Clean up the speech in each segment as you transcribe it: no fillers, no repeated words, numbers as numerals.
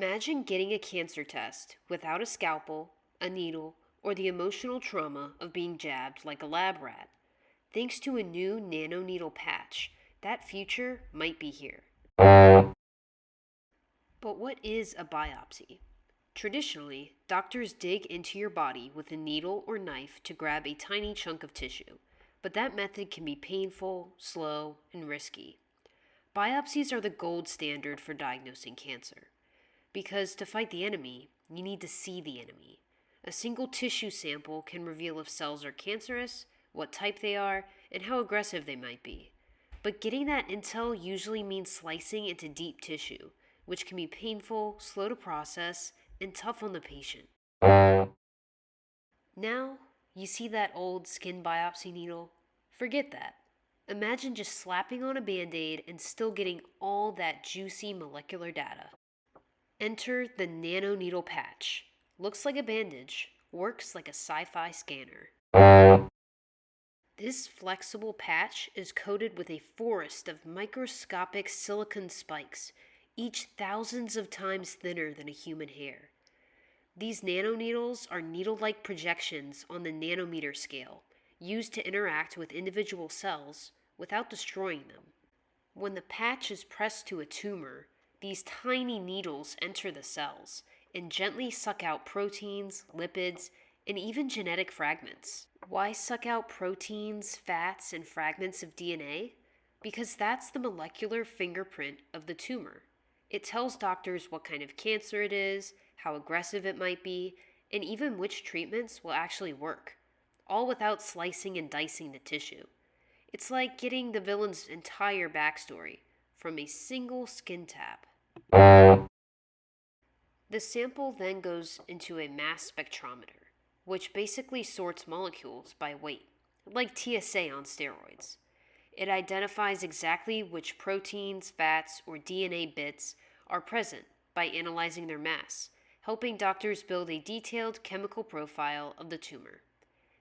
Imagine getting a cancer test without a scalpel, a needle, or the emotional trauma of being jabbed like a lab rat. Thanks to a new nano-needle patch, that future might be here. But what is a biopsy? Traditionally, doctors dig into your body with a needle or knife to grab a tiny chunk of tissue, but that method can be painful, slow, and risky. Biopsies are the gold standard for diagnosing cancer, because to fight the enemy, you need to see the enemy. A single tissue sample can reveal if cells are cancerous, what type they are, and how aggressive they might be. But getting that intel usually means slicing into deep tissue, which can be painful, slow to process, and tough on the patient. Now, you see that old skin biopsy needle? Forget that. Imagine just slapping on a band-aid and still getting all that juicy molecular data. Enter the nano-needle patch. Looks like a bandage, works like a sci-fi scanner. This flexible patch is coated with a forest of microscopic silicon spikes, each thousands of times thinner than a human hair. These nanoneedles are needle-like projections on the nanometer scale, used to interact with individual cells without destroying them. When the patch is pressed to a tumor, these tiny needles enter the cells and gently suck out proteins, lipids, and even genetic fragments. Why suck out proteins, fats, and fragments of DNA? Because that's the molecular fingerprint of the tumor. It tells doctors what kind of cancer it is, how aggressive it might be, and even which treatments will actually work, all without slicing and dicing the tissue. It's like getting the villain's entire backstory from a single skin tap. The sample then goes into a mass spectrometer, which basically sorts molecules by weight, like TSA on steroids. It identifies exactly which proteins, fats, or DNA bits are present by analyzing their mass, helping doctors build a detailed chemical profile of the tumor.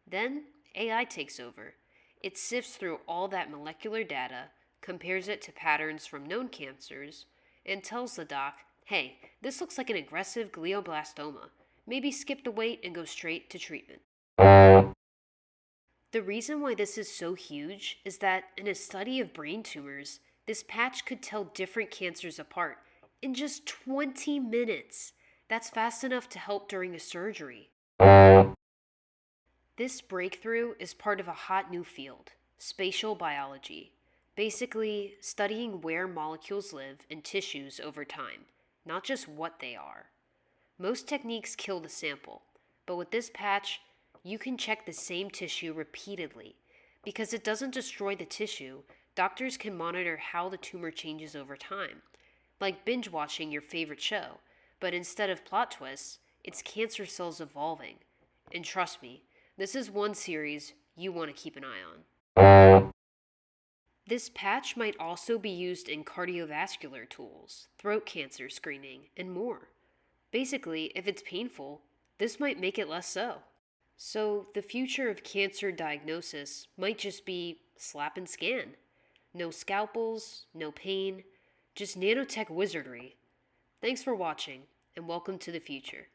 Then, AI takes over. It sifts through all that molecular data, compares it to patterns from known cancers, and tells the doc, hey, this looks like an aggressive glioblastoma. Maybe skip the wait and go straight to treatment. The reason why this is so huge is that in a study of brain tumors, this patch could tell different cancers apart in just 20 minutes. That's fast enough to help during a surgery. This breakthrough is part of a hot new field, spatial biology. Basically, studying where molecules live in tissues over time, not just what they are. Most techniques kill the sample, but with this patch, you can check the same tissue repeatedly. Because it doesn't destroy the tissue, doctors can monitor how the tumor changes over time, like binge watching your favorite show, but instead of plot twists, it's cancer cells evolving. And trust me, this is one series you want to keep an eye on. This patch might also be used in cardiovascular tools, throat cancer screening, and more. Basically, if it's painful, this might make it less so. So, the future of cancer diagnosis might just be slap and scan. No scalpels, no pain, just nanotech wizardry. Thanks for watching, and welcome to the future.